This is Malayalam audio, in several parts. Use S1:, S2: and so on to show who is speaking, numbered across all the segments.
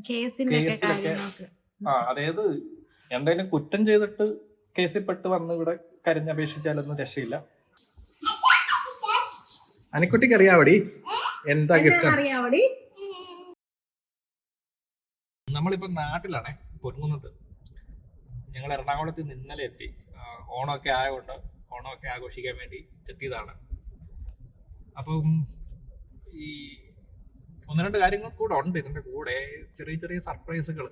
S1: കേസിലൊക്കെ അതായത് എന്തെങ്കിലും കുറ്റം ചെയ്തിട്ട് കേസിൽപ്പെട്ട് വന്ന് ഇവിടെ കരഞ്ഞപേക്ഷിച്ചാലൊന്നും രക്ഷയില്ല. അനിക്കുട്ടിക്ക് അറിയാവടി എന്താ ഗിഫ്റ്റ്? നമ്മളിപ്പോ നാട്ടിലാണേ, പൊന്മുന്നത്. ഞങ്ങൾ എറണാകുളത്ത് നിന്ന് ഇന്നലെ എത്തി. ഓണമൊക്കെ ആയതുകൊണ്ട് ഓണമൊക്കെ ആഘോഷിക്കാൻ വേണ്ടി എത്തിയതാണ്. അപ്പം ഈ ഒന്ന് രണ്ട് കാര്യങ്ങൾ കൂടെ ഉണ്ട് ഇതിന്റെ കൂടെ, ചെറിയ ചെറിയ സർപ്രൈസുകൾ.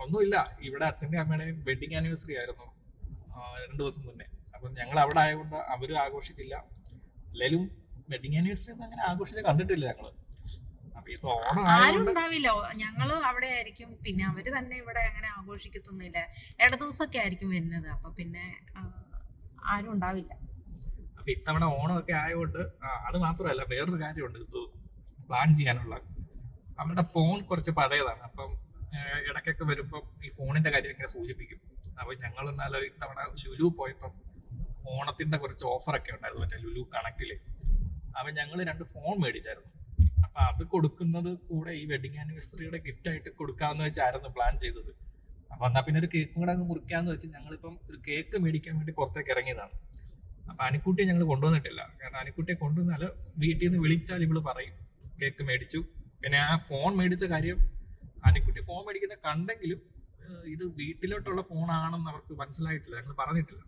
S1: ഒന്നുമില്ല, ഇവിടെ അച്ഛൻ്റെ അമ്മയുടെയും വെഡിങ് ആനിവേഴ്സറി ആയിരുന്നു 2 ദിവസം മുന്നേ. അപ്പം ഞങ്ങൾ അവിടെ ആയതുകൊണ്ട് അവരും ആഘോഷിച്ചില്ല. അല്ലെങ്കിലും വെഡിങ് ആനിവേഴ്സറി ഒന്നും അങ്ങനെ ആഘോഷിച്ച് കണ്ടിട്ടില്ല ഞങ്ങള്. അപ്പൊ ഇപ്പൊ ഓണം
S2: ആരും ഉണ്ടാവില്ല, ഞങ്ങള് അവിടെ ആയിരിക്കും. പിന്നെ അവര് തന്നെ ഇവിടെ അങ്ങനെ ആഘോഷിക്കത്തൊന്നുമില്ല, ദിവസമൊക്കെ ആയിരിക്കും വരുന്നത്. അപ്പൊ പിന്നെ ആരും ഉണ്ടാവില്ല.
S1: അപ്പൊ ഇത്തവണ ഓണമൊക്കെ ആയതുകൊണ്ട് അത് മാത്രമല്ല, വേറൊരു കാര്യമുണ്ട് ഇത് പ്ലാൻ ചെയ്യാനുള്ള. അവരുടെ ഫോൺ കുറച്ച് പഴയതാണ്. അപ്പം ഇടയ്ക്കൊക്കെ വരുമ്പം ഈ ഫോണിന്റെ കാര്യം ഇങ്ങനെ സൂചിപ്പിക്കും. അപ്പൊ ഞങ്ങൾ എന്നാലും ഇത്തവണ ലുലു പോയപ്പം ഓണത്തിന്റെ കുറച്ച് ഓഫറൊക്കെ ഉണ്ടായിരുന്നു, മറ്റേ ലുലു കണക്റ്റില്. അപ്പൊ ഞങ്ങൾ 2 ഫോൺ മേടിച്ചായിരുന്നു. അപ്പൊ അത് കൊടുക്കുന്നത് കൂടെ ഈ വെഡിങ് ആനിവേഴ്സറിയുടെ ഗിഫ്റ്റ് ആയിട്ട് കൊടുക്കാമെന്ന് വെച്ചായിരുന്നു പ്ലാൻ ചെയ്തത്. അപ്പൊ എന്നാ പിന്നെ ഒരു കേക്കും കൂടെ അങ്ങ് മുറിക്കാന്ന് വെച്ച് ഞങ്ങളിപ്പം ഒരു കേക്ക് മേടിക്കാൻ വേണ്ടി പുറത്തേക്ക് ഇറങ്ങിയതാണ്. അപ്പൊ അനിക്കുട്ടിയെ ഞങ്ങൾ കൊണ്ടുവന്നിട്ടില്ല. കാരണം അനിക്കുട്ടിയെ കൊണ്ടുവന്നാൽ വീട്ടിൽ നിന്ന് വിളിച്ചാൽ ഇവള് പറയും കേക്ക് മേടിച്ചു. പിന്നെ ആ ഫോൺ മേടിച്ച കാര്യം അനിക്കുട്ടി ഫോൺ മേടിക്കുന്ന കണ്ടെങ്കിലും ഇത് വീട്ടിലോട്ടുള്ള ഫോണാണെന്ന് അവർക്ക് മനസ്സിലായിട്ടില്ല, ഞങ്ങൾ പറഞ്ഞിട്ടില്ല.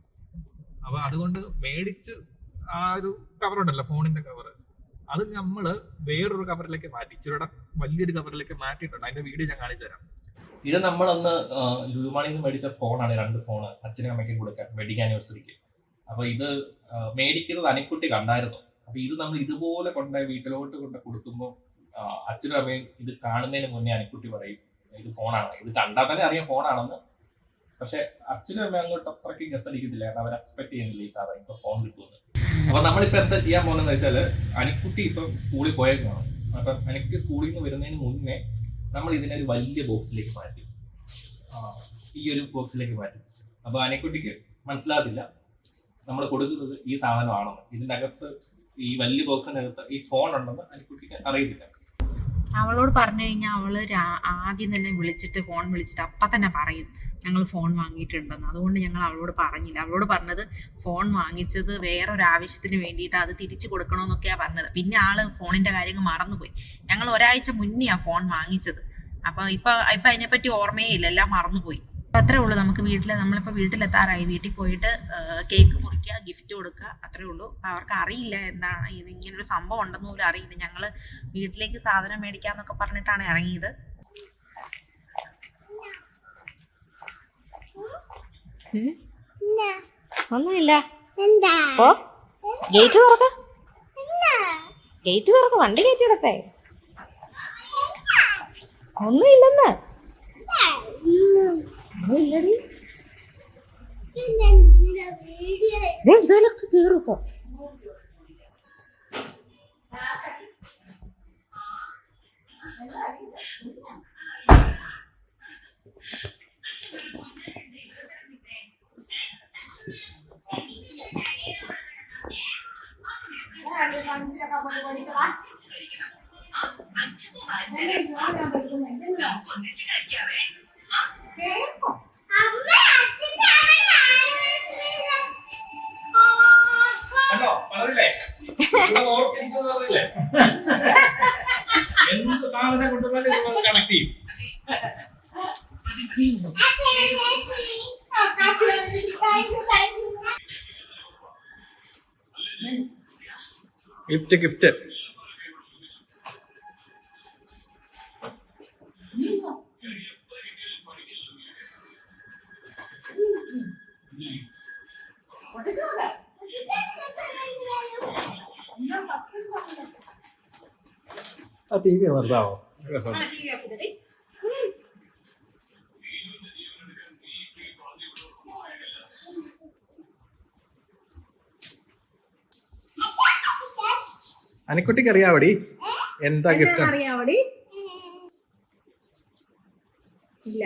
S1: അപ്പൊ അതുകൊണ്ട് മേടിച്ച് ആ ഒരു കവറുണ്ടല്ലോ, ഫോണിന്റെ കവറ്, അത് നമ്മള് വേറൊരു കവറിലേക്ക് മാറ്റി, ഇച്ചിരിയുടെ വലിയൊരു കവറിലേക്ക് മാറ്റിയിട്ടുണ്ട്. അതിന്റെ വീഡിയോ ഞാൻ കാണിച്ചു തരാം. ഇത് നമ്മളന്ന് ലുലുമാളിൽ നിന്ന് മേടിച്ച ഫോണാണ്. 2 ഫോണ് അച്ഛനും അമ്മയ്ക്കും കൊടുക്കാൻ വെഡിങ് ആനിവേഴ്സറിക്ക്. അപ്പൊ ഇത് മേടിക്കുന്നത് അനിക്കുട്ടി കണ്ടായിരുന്നു. അപ്പൊ ഇത് നമ്മൾ ഇതുപോലെ കൊണ്ടുപോയി വീട്ടിലോട്ട് കൊണ്ട് കൊടുക്കുമ്പോൾ അച്ഛനും അമ്മയും ഇത് കാണുന്നതിന് മുന്നേ അനിക്കുട്ടി പറയും ഇത് ഫോണാണ്. ഇത് കണ്ടാൽ തന്നെ അറിയാം ഫോണാണെന്ന്. പക്ഷെ അച്ഛനും അമ്മയും അങ്ങോട്ട് അത്രയ്ക്ക് ഗസ് അടിക്കത്തില്ല, കാരണം അവർ എക്സ്പെക്ട് ചെയ്യുന്നില്ല ഈ സാധനം ഇപ്പൊ ഫോൺ കിട്ടുമെന്ന്. അപ്പൊ നമ്മളിപ്പോ എന്താ ചെയ്യാൻ പോകുന്നതെന്ന് വെച്ചാല്, അനിക്കുട്ടി ഇപ്പൊ സ്കൂളിൽ പോയേക്കാണ്. അപ്പൊ അനിക്കുട്ടി സ്കൂളിൽ നിന്ന് വരുന്നതിന് മുന്നേ നമ്മൾ ഇതിനെ ഒരു വലിയ ബോക്സിലേക്ക് മാറ്റി, ഈ ഒരു ബോക്സിലേക്ക് മാറ്റി. അപ്പൊ അനിക്കുട്ടിക്ക് മനസ്സിലാകത്തില്ല നമ്മൾ കൊടുക്കുന്നത് ഈ സാധനമാണെന്ന്. ഇതിന്റെ അകത്ത് ഈ വലിയ ബോക്സിന്റെ അകത്ത് ഈ ഫോൺ ഉണ്ടെന്ന് അനിക്കുട്ടിക്ക് അറിയത്തില്ല.
S2: അവളോട് പറഞ്ഞു കഴിഞ്ഞാൽ അവള് ആദ്യം തന്നെ ഫോൺ വിളിച്ചിട്ട് അപ്പം തന്നെ പറയും ഞങ്ങൾ ഫോൺ വാങ്ങിയിട്ടുണ്ടെന്ന്. അതുകൊണ്ട് ഞങ്ങൾ അവളോട് പറഞ്ഞില്ല. അവളോട് പറഞ്ഞത് ഫോൺ വാങ്ങിച്ചത് വേറൊരു ആവശ്യത്തിന് വേണ്ടിയിട്ട്, അത് തിരിച്ചു കൊടുക്കണമെന്നൊക്കെയാണ് പറഞ്ഞത്. പിന്നെ ആള് ഫോണിന്റെ കാര്യങ്ങൾ മറന്നുപോയി. ഞങ്ങൾ ഒരാഴ്ച മുന്നേ ഫോൺ വാങ്ങിച്ചത്. അപ്പൊ ഇപ്പൊ അതിനെപ്പറ്റി ഓർമ്മയേ ഇല്ല, എല്ലാം മറന്നുപോയി. അത്രേ ഉള്ളൂ. നമ്മളിപ്പോൾ വീട്ടിലെത്താറായി. വീട്ടിൽ പോയിട്ട് കേക്ക് മുറിക്കുക, ഗിഫ്റ്റ് കൊടുക്കുക, അത്രേ ഉള്ളൂ. അവർക്ക് അറിയില്ല എന്താണ് ഇത്, ഇങ്ങനൊരു സംഭവം ഉണ്ടെന്ന് പോലും അറിയില്ല. ഞങ്ങൾ വീട്ടിലേക്ക് സാധനം മേടിക്കാന്നൊക്കെ പറഞ്ഞിട്ടാണ് ഇറങ്ങിയത്. ഒന്നുമില്ല. ഗേറ്റ് തുറക്ക, വണ്ടി കയറ്റി വിടട്ടെ. ഒന്നുമില്ലെന്ന് ഇതിലൊക്കെ കേറുപ്പോ.
S1: എന്ത് സാധനം കൊണ്ടുവന്നാലും കണക്ട് ചെയ്യും. Gift TV വെറുതാവോ? അനിക്കുട്ടിക്ക് അറിയാവടി എന്താ ഗിഫ്റ്റ്?
S2: അറിയാവടി? ഇല്ല,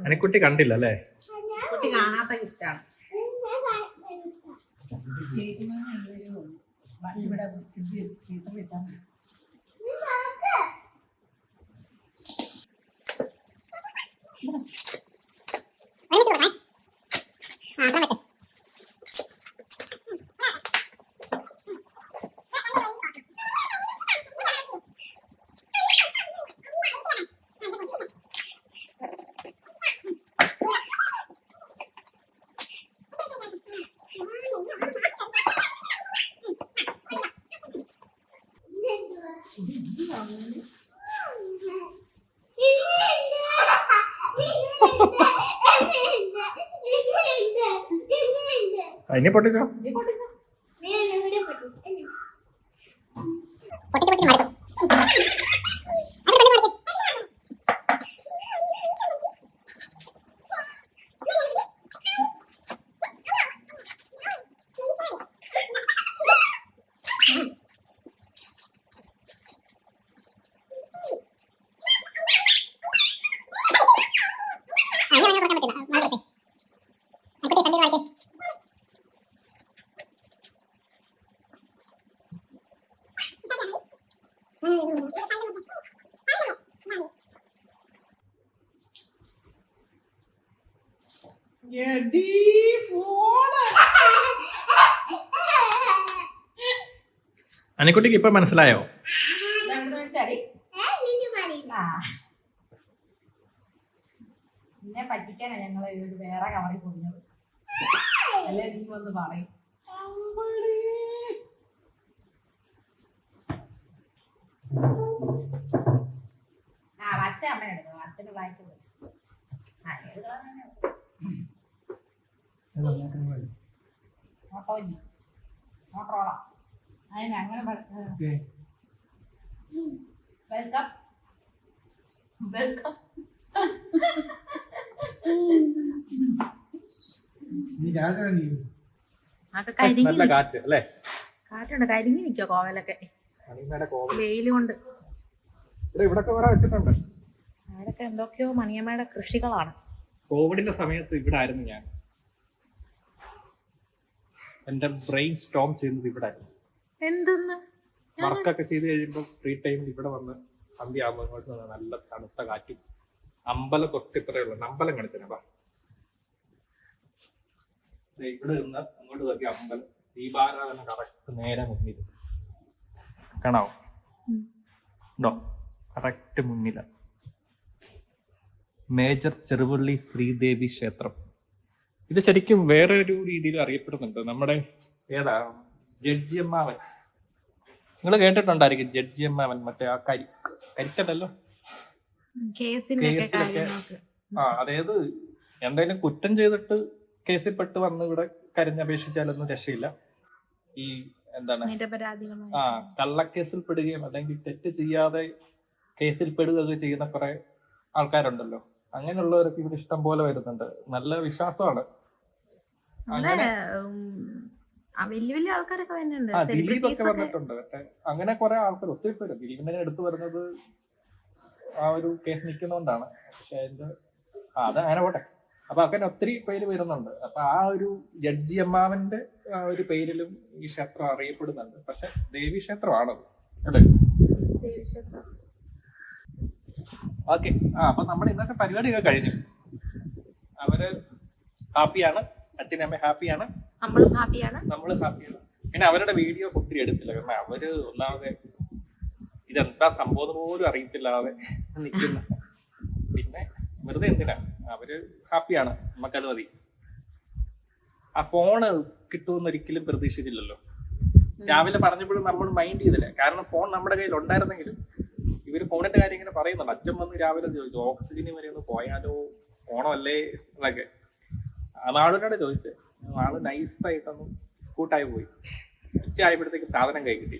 S1: അനിക്കുട്ടി കണ്ടില്ല അല്ലേ?
S2: കുട്ടി കാണാത്ത ഗിഫ്റ്റാണ്.
S1: അതിനെ പൊട്ടിച്ചോ. അനിക്കുട്ടിക്ക് ഇപ്പൊ മനസ്സിലായോ?
S2: എന്നെ പറ്റിക്കാനാ ഞങ്ങള് വേറെ കവറിൽ കൊടുക്കുന്നത്. അല്ലേ നീ വന്ന് പറയും. അച്ഛ അമ്മ എടുക്കും. അച്ഛന് ബ്ലാക്ക് മോട്ടോജി മോട്ടോറോള അതിന് അങ്ങനെ വെൽക്കം വെൽക്കം.
S1: നല്ല കാറ്റ് അല്ലേ?
S2: കാറ്റുണ്ട്. കരിഞ്ഞു നിക്കോ കോവലൊക്കെ വെയില് കൊണ്ട്.
S1: ഇവിടെ കുറെ വെച്ചിട്ടുണ്ട്.
S2: അവിടൊക്കെ എന്തൊക്കെയോ മണിയമ്മയുടെ കൃഷികളാണ്.
S1: കോവിഡിന്റെ സമയത്ത് ഇവിടെ ആയിരുന്നു ഞാൻ. എന്റെ ബ്രെയിൻ സ്റ്റോം ചെയ്യുന്നത് ഇവിടെ ആയിരുന്നു.
S2: എന്തെന്ന്
S1: വർക്കൊക്കെ ചെയ്ത് കഴിയുമ്പോൾ ഫ്രീ ടൈമിൽ ഇവിടെ വന്ന് സന്ധ്യ ആകുമ്പോൾ ഇങ്ങോട്ട് വന്ന് നല്ല തണുത്ത കാറ്റും. അമ്പലം തൊട്ടിപ്പറയുള്ള അമ്പലം കാണിച്ചാ ഇവിടെ നിന്ന് അങ്ങോട്ട് നോക്കി അമ്പലം ദീപാരാധന കറക്റ്റ് നേരെ മുന്നിൽ കാണാവോ? ഉണ്ടോ? കറക്റ്റ് മുന്നില മേജർ ചെറുവള്ളി ശ്രീദേവി ക്ഷേത്രം. ഇത് ശരിക്കും വേറെ ഒരു രീതിയിൽ അറിയപ്പെടുന്നുണ്ട്. നമ്മുടെ ഏതാ ജഡ്ജിയമ്മാവൻ, നിങ്ങൾ കേട്ടിട്ടുണ്ടായിരിക്കും ജഡ്ജിയമ്മാവൻ. മറ്റേ ആ കരിക്കട്ടല്ലോ കേസിലൊക്കെ. അതായത് എന്തായാലും കുറ്റം ചെയ്തിട്ട് കേസിൽ പെട്ട് വന്ന് ഇവിടെ കരഞ്ഞപേക്ഷിച്ചാലൊന്നും രക്ഷയില്ല. ഈ എന്താണ് കള്ളക്കേസിൽ പെടുകയും അല്ലെങ്കിൽ തെറ്റ് ചെയ്യാതെ കേസിൽ പെടുകയൊക്കെ ചെയ്യുന്ന കുറെ ആൾക്കാരുണ്ടല്ലോ. അങ്ങനെയുള്ളവരൊക്കെ ഇവിടെ ഇഷ്ടം പോലെ വരുന്നുണ്ട്. നല്ല വിശ്വാസമാണ്.
S2: വലിയ ആൾക്കാരൊക്കെ
S1: ദിലീപൊക്കെ വന്നിട്ടുണ്ട്. അങ്ങനെ കുറെ ആൾക്കാർ ഒത്തിരി പേര്. ദിലീപിനെ എടുത്തു വരുന്നത് ആ ഒരു കേസ് നിൽക്കുന്നോണ്ടാണ്. പക്ഷെ അതിന്റെ അത് അങ്ങനെ പോട്ടെ. അപ്പൊ അങ്ങനെ ഒത്തിരി പേര് വരുന്നുണ്ട്. അപ്പൊ ആ ഒരു ജഡ്ജി അമ്മാവന്റെ ആ ഒരു പേരിലും ഈ ക്ഷേത്രം അറിയപ്പെടുന്നുണ്ട്. പക്ഷെ ദേവി ക്ഷേത്രമാണത് അല്ലേ? ഓക്കെ. അപ്പൊ നമ്മുടെ ഇന്നത്തെ പരിപാടിയൊക്കെ കഴിഞ്ഞു. അവര് ഹാപ്പിയാണ്, അച്ഛനമ്മ ഹാപ്പിയാണ്, നമ്മളും ഹാപ്പിയാണ്. പിന്നെ അവരുടെ വീഡിയോസ് ഒത്തിരി എടുത്തില്ല. കാരണം അവര് ഒന്നാമതെ ഇതെന്താ സംഭവം പോലും അറിയത്തില്ലാതെ നിൽക്കുന്ന. പിന്നെ വെറുതെ എന്തിനാ, അവര് ഹാപ്പിയാണ്, നമുക്കത് മതി. ആ ഫോണ് കിട്ടുമെന്ന് ഒരിക്കലും പ്രതീക്ഷിച്ചില്ലല്ലോ. രാവിലെ പറഞ്ഞപ്പോഴും നമ്മൾ മൈൻഡ് ചെയ്തില്ല. കാരണം ഫോൺ നമ്മുടെ കയ്യിൽ ഉണ്ടായിരുന്നെങ്കിലും ഇവര് ഫോണിന്റെ കാര്യം ഇങ്ങനെ പറയുന്നുണ്ട്. അച്ഛൻ വന്ന് രാവിലെ ചോദിച്ചു ഓക്സിജന് വരെ ഒന്ന് പോയാലോ, ഓണമല്ലേ എന്നൊക്കെ. ആളുടെ ചോദിച്ചേ. ആള് നൈസായിട്ടൊന്ന് സ്കൂട്ടായി പോയി. ഉച്ച ആയപ്പോഴത്തേക്ക് സാധനം കൈ കിട്ടി.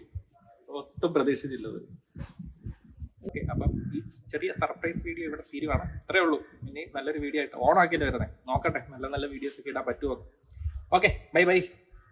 S1: ഒട്ടും പ്രതീക്ഷിച്ചില്ലത്. ഓക്കെ, അപ്പം ഈ ചെറിയ സർപ്രൈസ് വീഡിയോ ഇവിടെ തീരുവാണ്. ഇത്രേ ഉള്ളൂ. ഇനി നല്ലൊരു വീഡിയോ ആയിട്ട് ഓണാക്കിയിട്ട് വരുന്നത് നോക്കട്ടെ. നല്ല നല്ല വീഡിയോസ് ഒക്കെ ഇടാൻ പറ്റുമോ? Okay, bye bye.